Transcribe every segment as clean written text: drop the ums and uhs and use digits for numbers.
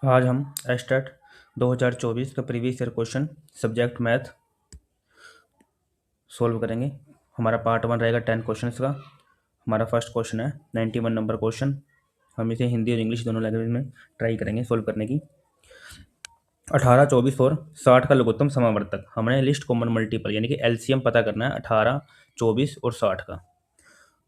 आज हम एस्टेट 2024 का previous year question subject math solve करेंगे। हमारा पार्ट 1 रहेगा 10 क्वेश्चंस का। हमारा फर्स्ट क्वेश्चन है 91 नंबर क्वेश्चन। हम इसे हिंदी और इंग्लिश दोनों लैंग्वेज में ट्राई करेंगे सोल्व करने की। 18, 24 और 60 का लघुत्तम समावर्तक। हमने लिस्ट कॉमन मल्टीपल यानी कि एलसीएम पता करना है 18, 24 और 60 का।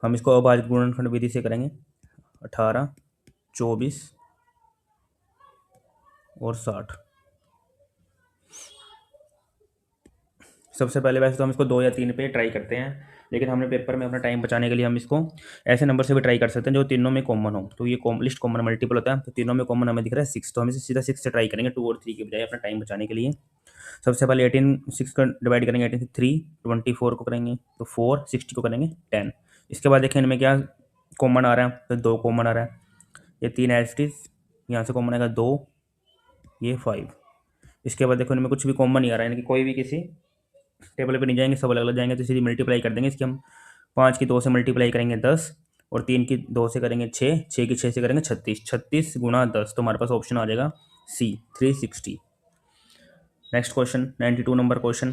हम इसको अभाज्य गुणनखंड विधि से करेंगे। 18, 24 और 60। सबसे पहले वैसे तो हम इसको 2 या 3 पे ट्राई करते हैं, लेकिन हमने पेपर में अपना टाइम बचाने के लिए हम इसको ऐसे नंबर से भी ट्राई कर सकते हैं जो तीनों में कॉमन हो। तो ये लिस्ट कॉमन मल्टीपल होता है, तो तीनों में कॉमन हमें दिख रहा है 6, तो हम इसे सीधा 6 से ट्राई करेंगे 2 और 3 के बजाय अपना टाइम बचाने के लिए। सबसे पहले 18 6 का डिवाइड करेंगे, 18 से 3 24 को करेंगे तो 4, 60 को करेंगे 10। इसके बाद देखें इनमें क्या कॉमन आ रहा है, तो 2 कॉमन आ रहा है। ये 3 एस्टिस यहाँ से कॉमन आएगा 2, ये 5। इसके बाद देखो इनमें कुछ भी कॉमन नहीं आ रहा है, यानी कि कोई भी किसी टेबल पे नहीं जाएंगे, सब अलग अलग जाएंगे। तो सीधी मल्टीप्लाई कर देंगे इसकी हम। 5 की 2 से मल्टीप्लाई करेंगे 10, और 3 की 2 से करेंगे 6, 6 की 6 से करेंगे 36, 36 गुणा 10, तो हमारे पास ऑप्शन आ जाएगा सी 360। Next question 92 number question.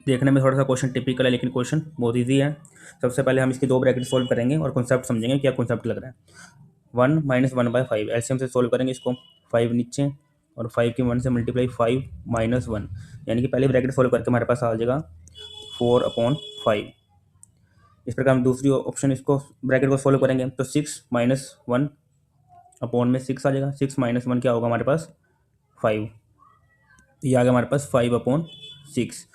देखने में थोड़ा सा क्वेश्चन टिपिकल है, लेकिन क्वेश्चन बहुत ईजी है। सबसे पहले हम इसकी 2 ब्रैकेट सोल्व करेंगे और कॉन्सेप्ट समझेंगे क्या कॉन्सेप्ट लग रहा है। 1 - 1/5 एलसीएम से सोल्व करेंगे इसको। 5 नीचे और 5 की 1 से मल्टीप्लाई 5 - 1, यानी कि पहले ब्रैकेट सोल्व करके हमारे पास आ जाएगा 4/5। इस प्रकार हम दूसरी ऑप्शन इसको ब्रैकेट को सोल्व करेंगे तो 6 - 1 अपॉन में 6 आ जाएगा। 6 - 1 क्या होगा हमारे पास 5। ये आ गया हमारे पास 5/6।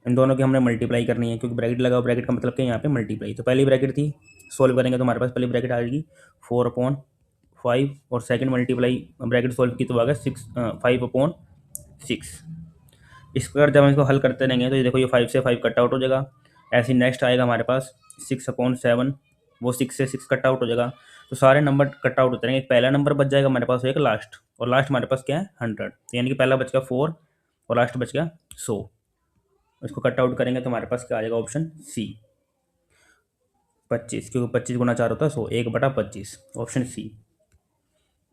इन दोनों की हमने मल्टीप्लाई करनी है, क्योंकि ब्रैकेट लगा, ब्रैकेट का मतलब कि यहाँ पे मल्टीप्लाई। तो पहली ब्रैकेट थी, सोल्व करेंगे तो हमारे पास पहली ब्रैकेट आ जाएगी 4/5, और सेकंड मल्टीप्लाई ब्रैकेट सोल्व की तो आ गया 5/6। इस प्रकार जब हम इसको हल करते रहेंगे तो ये देखो ये 5 से 5 कट आउट हो जाएगा। ऐसे नेक्स्ट आएगा हमारे पास 6/7, वो 6 से 6 कट आउट हो जाएगा। तो सारे नंबर कट आउट होते रहेंगे। एक पहला नंबर बच जाएगा हमारे पास, एक लास्ट, और लास्ट हमारे पास क्या है 100, यानी कि पहला बच गया 4 और लास्ट बच गया 100। इसको कट आउट करेंगे तो हमारे पास क्या आ जाएगा ऑप्शन सी 25, क्योंकि 25 गुना 4 होता है 100, 1/25, option C.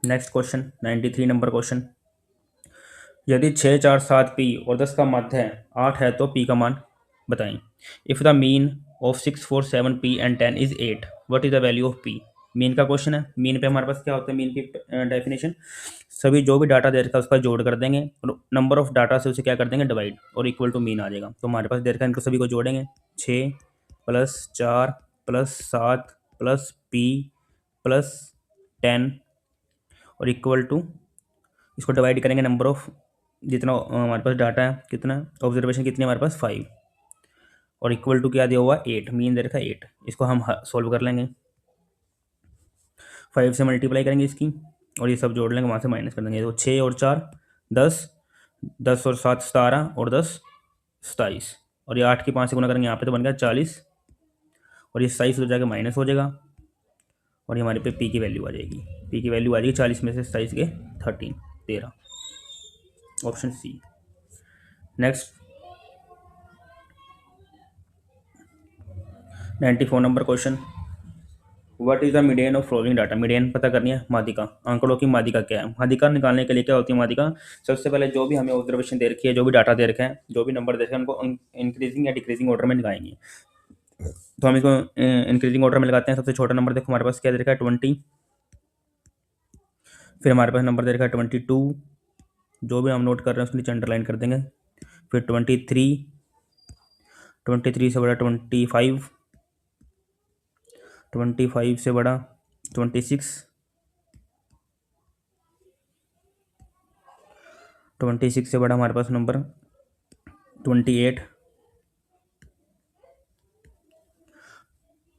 Next question 93 number question. यदि 6, 4, 7 पी और 10 का मध्य है 8 है तो पी का मान बताएं। If the mean of 6, 4, 7 P and 10 is 8, what is the value of P. Mean का क्वेश्चन है। मीन पे हमारे पास क्या होता है, मीन की डेफिनेशन सभी जो भी डाटा दे रखा है उसका जोड़ कर देंगे और नंबर ऑफ डाटा से उसे क्या कर देंगे डिवाइड, और इक्वल टू मीन आ जाएगा। तो हमारे पास दे रखा है, इनको सभी को जोड़ेंगे 6 + 4 + 7 + पी + 10 और इक्वल टू, इसको डिवाइड करेंगे नंबर ऑफ, जितना हमारे पास डाटा है कितना, ऑब्जर्वेशन कितनी हमारे पास 5, और इक्वल टू क्या दिया हुआ 8, मीन दे रखा है 8। इसको हम सोल्व कर लेंगे। 5 से मल्टीप्लाई करेंगे इसकी, और ये सब जोड़ लेंगे, वहाँ से माइनस कर देंगे। तो 6 और 4 10, 10 और 7 17, और 10 27, और ये 8 की 5 से गुना करेंगे यहाँ पे तो बन गया 40, और ये 27 हो जाएगा माइनस हो जाएगा, और ये हमारे पे पी की वैल्यू आ जाएगी। पी की वैल्यू आ जाएगी 40 में से 27 के 13, option C. Next 94 number question. What is the median of flowing data. Median पता करनी है, माध्यिका, आंकड़ों की माध्यिका क्या है। माध्यिका निकालने के लिए क्या होती है माध्यिका, सबसे पहले जो भी हमें ऑब्जर्वेशन दे रखी है, जो भी डाटा दे रखे हैं, जो भी नंबर दे रखे हैं, उनको इंक्रीजिंग या डिक्रीजिंग ऑर्डर में लगाएंगे। तो हम इसको इंक्रीजिंग ऑर्डर में लगाते हैं। सबसे छोटा नंबर देखो हमारे पास क्या दे रखा है 20, फिर हमारे पास नंबर दे रखा है 22, जो भी हम नोट कर रहे हैं उसके नीचे अंडरलाइन कर देंगे। फिर 23, 23 से बड़ा 25, 25 से बड़ा 26, 26 से बड़ा हमारे पास नंबर 28,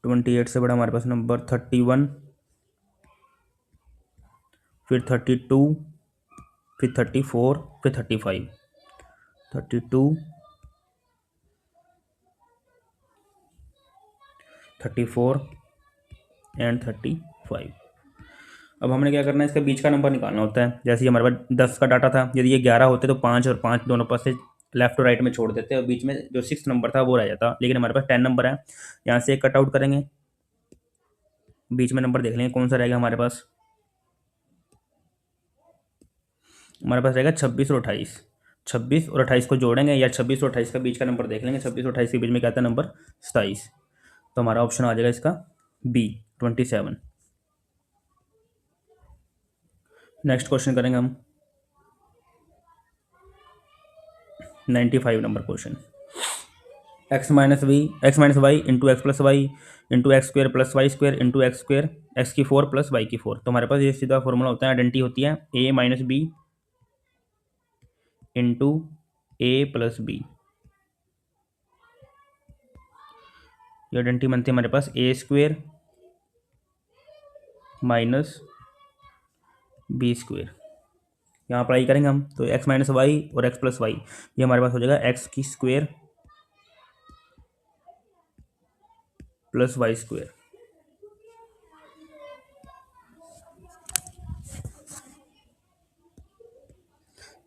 28 से बड़ा हमारे पास नंबर 31, फिर 32, फिर 34, फिर 35, 32, 34 एंड 35। अब हमने क्या करना है, इसका बीच का नंबर निकालना होता है। जैसे ही हमारे पास 10 का डाटा था, यदि ये 11 होते तो 5 और 5 दोनों पास से लेफ्ट और राइट में छोड़ देते, और बीच में जो 6 नंबर था वो रह जाता। लेकिन हमारे पास 10 नंबर है, यहाँ से एक कट आउट करेंगे, बीच में नंबर देख लेंगे कौन सा रहेगा हमारे पास। हमारे पास रहेगा 26 और 28। 26 और 28 को जोड़ेंगे या 26 और 28 का बीच का नंबर देख लेंगे। 26 और 28 के बीच में क्या आता है नंबर 27। तो हमारा ऑप्शन आ जाएगा इसका बी 27। नेक्स्ट क्वेश्चन करेंगे हम 95 number question. X minus Y into X plus Y into X square plus Y square into X square X की 4 प्लस वाई की 4। तो हमारे पास ये सीधा फॉर्मूला होता है, आइडेंटिटी होती है A minus B into A plus B. ये आइडेंटिटी बनती है हमारे पास A square minus B square. यहाँ अप्लाई करेंगे हम तो एक्स माइनस वाई और एक्स प्लस वाई, ये हमारे पास हो जाएगा एक्स की square plus Y square.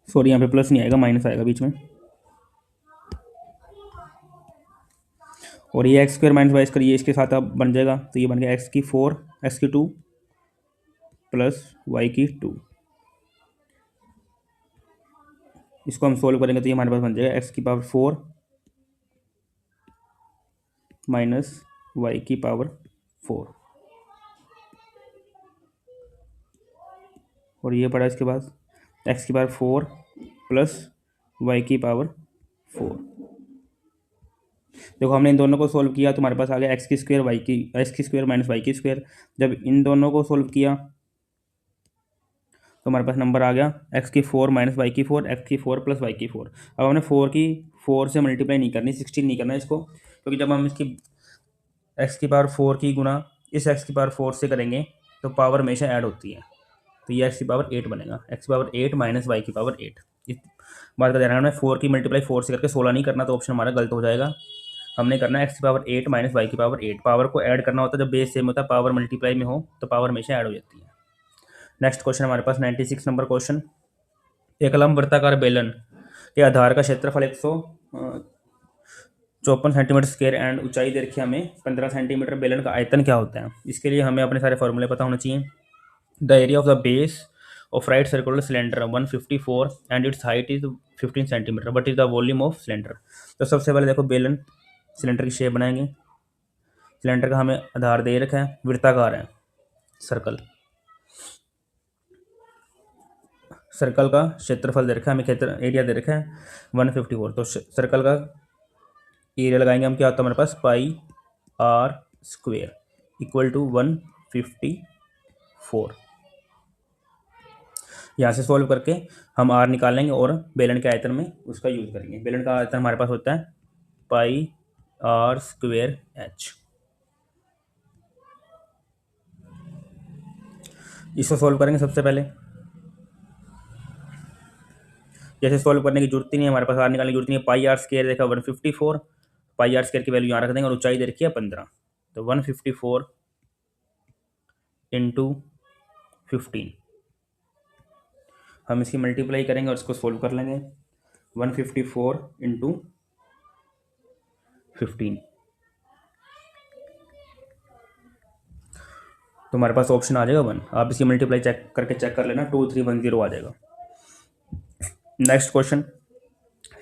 Sorry यहाँ पे प्लस नहीं आएगा, माइनस आएगा बीच में। और ये X square minus Y square ये इसके साथ अब बन जाएगा, तो ये बन गया एक्स की 4 एक्स की 2 प्लस वाई की 2। इसको हम सोल्व करेंगे तो ये हमारे पास बन जाएगा एक्स की पावर 4 माइनस वाई की पावर 4। और ये पड़ा इसके बाद एक्स की पावर 4 प्लस वाई की पावर 4। देखो हमने इन दोनों को सोल्व किया तो हमारे पास आ गया एक्स की स्क्वायर वाई की एक्स की स्क्वायर माइनस वाई की स्क्वायर। जब इन दोनों को सोल्व किया तो हमारे पास नंबर आ गया एक्स की 4 माइनस वाई की 4 एक्स की 4 प्लस वाई की 4। अब हमने 4 से मल्टीप्लाई नहीं करनी, 16 नहीं करना इसको, क्योंकि जब हम इसकी एक्स की पावर 4 की गुना इस एक्स की पावर 4 से करेंगे तो पावर हमेशा ऐड होती है। तो ये एक्स की पावर 8 बनेगा, एक्स की पावर 8 माइनस वाई की पावर 8। इस बात का ध्यान रखना है, 4 की मल्टीप्लाई 4 से करके 16 नहीं करना, तो ऑप्शन हमारा गलत हो जाएगा। हमने करना है एक्स की पावर 8 माइनस वाई की पावर 8। पावर को ऐड करना होता है जब बेस सेम होता है, पावर मल्टीप्लाई में हो तो पावर हमेशा ऐड हो जाती है। नेक्स्ट क्वेश्चन हमारे पास 96 नंबर क्वेश्चन। एक लंब वृत्ताकार बेलन के आधार का क्षेत्रफल 154 सेंटीमीटर स्क्वायर एंड ऊंचाई दे रखी है हमें 15 सेंटीमीटर। बेलन का आयतन क्या होता है? इसके लिए हमें अपने सारे फॉर्मूले पता होना चाहिए। The area of the base of right circular cylinder 154 and it's height is 15 centimetre, what is the volume of cylinder. तो सबसे पहले देखो बेलन सिलेंडर की शेप बनाएंगे। सिलेंडर का हमें आधार दे रखा है, वृत्ताकार है, सर्कल। सर्कल का क्षेत्रफल दे रखा है हमें, क्षेत्र एरिया दे रखा है 154। तो सर्कल का एरिया लगाएंगे हम, क्या होता है हमारे पास पाई आर स्क्वेयर इक्वल टू 154। यहाँ से सॉल्व करके हम आर निकालेंगे और बेलन के आयतन में उसका यूज करेंगे। बेलन का आयतन हमारे पास होता है पाई आर स्क्वेयर एच। इसको सॉल्व करेंगे सबसे पहले। जैसे सॉल्व करने की जरूरत ही नहीं है, हमारे पास आर निकालने की जरूरत नहीं है। पाई आर स्क्वायर देखा 154, पाई आर स्क्वायर की वैल्यू यहाँ रख देंगे और ऊंचाई दे रखी है 15। तो 154 इंटू 15 हम इसकी मल्टीप्लाई करेंगे और इसको सोल्व कर लेंगे। 154 इंटू 15 तो हमारे पास ऑप्शन आ जाएगा 1। आप इसकी मल्टीप्लाई चेक कर लेना, 2310 आ जाएगा। Next question,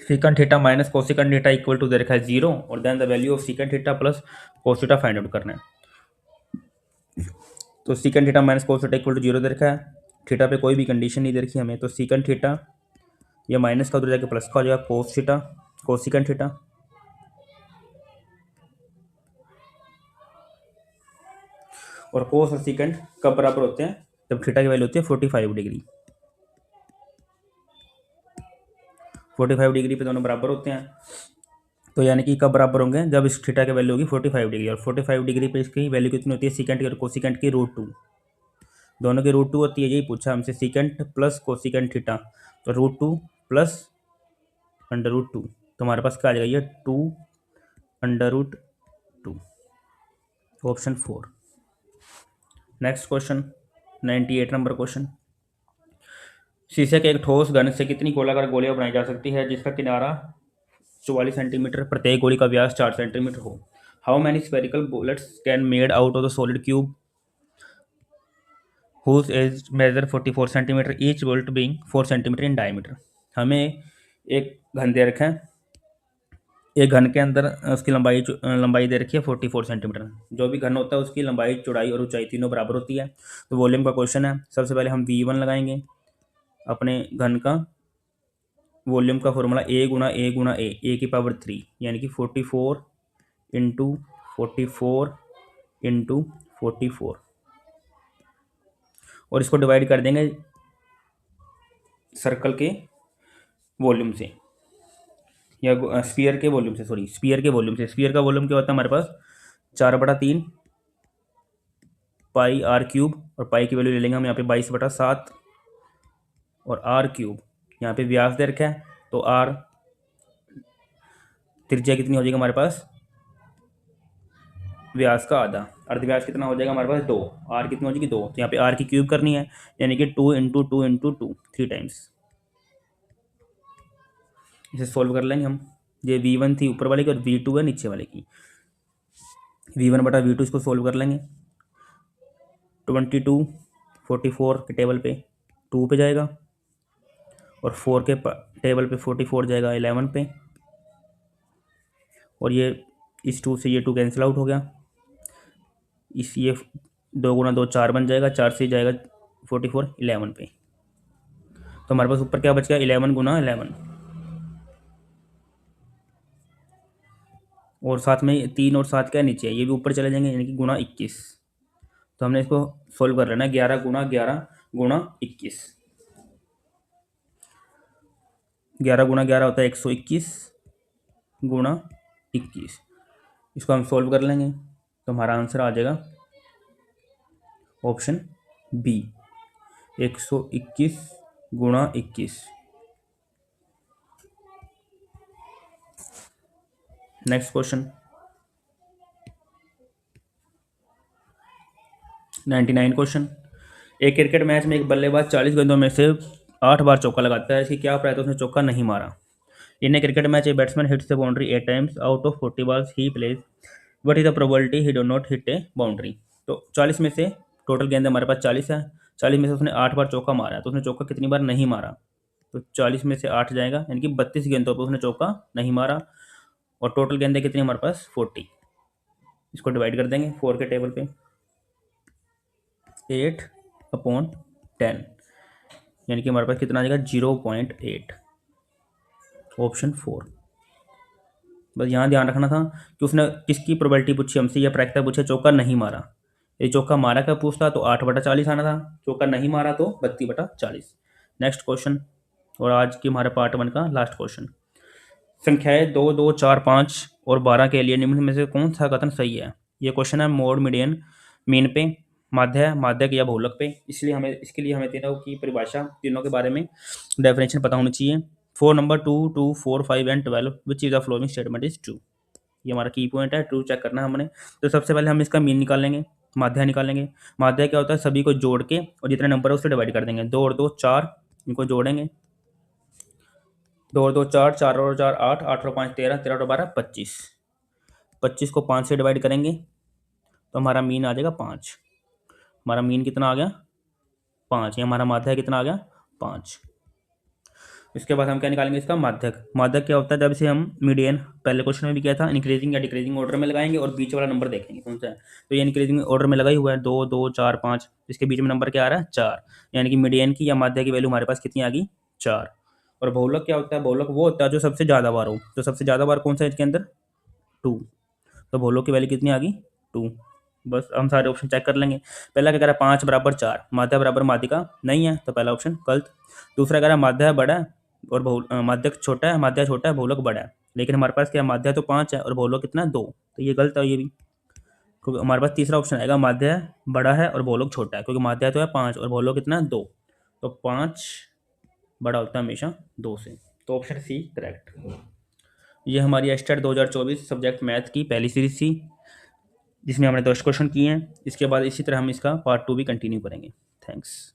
secant theta minus cosecant theta equal to दे रखा है 0 और then the value of secant theta plus cos theta find out करना है। तो secant theta minus cos theta equal to 0 दे रखा है, थीटा पे कोई भी कंडीशन नहीं दे रखी हमें, तो सीकंड थीटा ये माइनस का उधर जाके प्लस का हो जाएगा कोस थीटा कोसिकंड थीटा। और कोस और सीकंड कब बराबर होते हैं? जब थीटा की वैल्यू होती है 45 डिग्री। 45 डिग्री पे दोनों बराबर होते हैं। तो यानी कि कब बराबर होंगे? जब इस थीटा की वैल्यू होगी 45 डिग्री, और 45 डिग्री पे इसकी वैल्यू कितनी होती है सीकेंट की और कोसिकेंट की? √2। दोनों की √2 होती है, यही पूछा हमसे, सीकेंट प्लस कोसिकेंट थीटा। तो √2 प्लस √2, तो हमारे पास क्या आ जाएगा? ये 2 √2, option 4। Next question 98 number question. शीशे के एक ठोस घन से कितनी गोलाकार गोलियां बनाई जा सकती है जिसका किनारा 44 सेंटीमीटर, प्रत्येक गोली का व्यास 4 सेंटीमीटर हो? How many spherical bullets can made out of the solid cube whose edge measure 44 centimetre, each bolt being 4 centimetre in diameter. हमें एक घन दे रखा है, एक घन के अंदर उसकी लंबाई दे रखी है 44 सेंटीमीटर। जो भी घन होता है उसकी लंबाई, चौड़ाई और ऊंचाई तीनों बराबर होती है। तो वॉल्यूम का क्वेश्चन है। सबसे पहले हम V1 लगाएंगे अपने घन का। वॉल्यूम का फॉर्मूला A की पावर 3, यानी कि 44 इंटू 44 इंटू 44, और इसको डिवाइड कर देंगे सर्कल के वॉल्यूम से, या स्फीयर के वॉल्यूम से, स्फीयर के वॉल्यूम से। स्फीयर का वॉल्यूम क्या होता है हमारे पास, 4/3 पाई आर क्यूब, और पाई की वैल्यू ले लेंगे हम यहाँ पे 22/7, और आर क्यूब यहाँ पे व्यास दे रखा है, तो आर त्रिज्या कितनी हो जाएगी हमारे पास, व्यास का आधा। अर्धव्यास कितना हो जाएगा हमारे पास, 2। आर कितनी हो जाएगी, 2। तो यहाँ पे आर की क्यूब करनी है, यानी कि 2 इंटू 2 इंटू 2, 3 टाइम्स। इसे सोल्व कर लेंगे हम। ये V1 थी ऊपर वाले की, और V2 है नीचे वाले की। V1/V2 इसको सोल्व कर लेंगे। 22 44 के टेबल पे 2 पे जाएगा, और 4 के टेबल पे 44 जाएगा 11 पे, और ये इस 2 से ये 2 कैंसिल आउट हो गया। ये 2 गुना 2 4 बन जाएगा, 4 से जाएगा 44 11 पे। तो हमारे पास ऊपर क्या बच गया, 11 गुना 11, और साथ में 3 और 7 क्या नीचे है, ये भी ऊपर चले जाएंगे, यानी कि गुना 21। तो हमने इसको सोल्व कर लेना है। 11 गुना 11 गुना 21, 11 गुना 11 होता है 121 गुना 21। इसको हम सोल्व कर लेंगे, तो हमारा आंसर आ जाएगा ऑप्शन बी, 121 गुना 21। Next question 99 question. एक क्रिकेट मैच में एक बल्लेबाज 40 गेंदों में से 8 बार चौका लगाता है। इसकी क्या प्राय है, उसने चौका नहीं मारा। In a cricket match a batsman hits the boundary 8 times out of 40 balls he plays, what is the probability he do not hit a boundary. तो 40 में से टोटल गेंद हमारे पास 40 है, 40 में से उसने 8 बार चौका मारा है, तो उसने चौका कितनी बार नहीं मारा। तो 40 में से 8 जाएगा, यानी कि 32 गेंदों पर उसने चौका नहीं मारा, और टोटल गेंदें कितनी हमारे पास 40। इसको डिवाइड कर देंगे 4 के टेबल पे, 8/10, यानी कि हमारे पास कितना आ जाएगा 0.8, ऑप्शन 4। बस यहाँ ध्यान रखना था कि उसने किसकी प्रोबेबिलिटी पूछी हमसे, या प्रायिकता पूछे चौका नहीं मारा। ये चौका मारा का पूछता तो 8/40 आना था, चौका नहीं मारा तो 32/40। नेक्स्ट क्वेश्चन, और आज की हमारे पार्ट 1 का लास्ट क्वेश्चन। संख्याएं 2 2 4 5 और 12 के लिए निम्न में से कौन सा कथन सही है। ये क्वेश्चन है मोड, मीडियन, मीन पे, माध्य, माध्यक या बहुलक पे। इसके लिए हमें तीनों की परिभाषा, तीनों के बारे में डेफिनेशन पता होनी चाहिए। 4 number 2 2 4 5 and 12 which is the following statement is true. ये हमारा की पॉइंट है, ट्रू चेक करना है हमने। तो सबसे पहले हम इसका मीन निकालेंगे, माध्य निकालेंगे। माध्य क्या होता है, सभी को जोड़ के और जितने नंबर है उससे डिवाइड कर देंगे। 2 और 2 4, इनको जोड़ेंगे, 2 और 2 4, 4 और 4 8, 8 और 5 13, 13 और 12 25, 25 को 5 से डिवाइड करेंगे तो हमारा मीन आ जाएगा 5। हमारा मीन कितना आ गया 5, या हमारा माध्यक कितना आ गया 5। इसके बाद हम क्या निकालेंगे, इसका माध्यक। माध्यक क्या होता है, जब से हम मीडियन पहले क्वेश्चन में भी किया था, इंक्रीजिंग या डिक्रीजिंग ऑर्डर में लगाएंगे और बीच वाला नंबर देखेंगे कौन सा है। तो ये इंक्रीजिंग ऑर्डर में लगा ही हुआ है, 2 2 4 5, इसके बीच में नंबर क्या आ रहा है 4, यानी कि मीडियन की या माध्यक की वैल्यू हमारे पास कितनी आ गई 4। और बहुलक क्या होता है, बहुलक वो होता है जो सबसे ज़्यादा बार हो। तो सबसे ज़्यादा बार कौन सा है इसके अंदर, 2। तो बहुलक की वैल्यू कितनी आ गई 2। बस हम सारे ऑप्शन चेक कर लेंगे। पहला क्या कह रहा है 5 बराबर 4, माध्य बराबर माध्यिका नहीं है, तो पहला ऑप्शन गलत। दूसरा कह रहा है माध्य बड़ा है और माध्यक छोटा है, माध्य छोटा है बहुलक बड़ा है, लेकिन हमारे पास क्या माध्य तो 5 है और बहुलक कितना 2, तो ये गलत है ये भी। क्योंकि हमारे पास तीसरा ऑप्शन आएगा माध्य बड़ा है और बहुलक छोटा है, क्योंकि माध्य तो है 5 और बहुलक कितना 2, तो 5 बड़ा होता है हमेशा 2 से। तो ऑप्शन सी करेक्ट। ये हमारी एस्टेट 2024 सब्जेक्ट मैथ की पहली सीरीज थी, जिसमें हमने 10 क्वेश्चन किए हैं। इसके बाद इसी तरह हम इसका पार्ट 2 भी कंटिन्यू करेंगे। थैंक्स।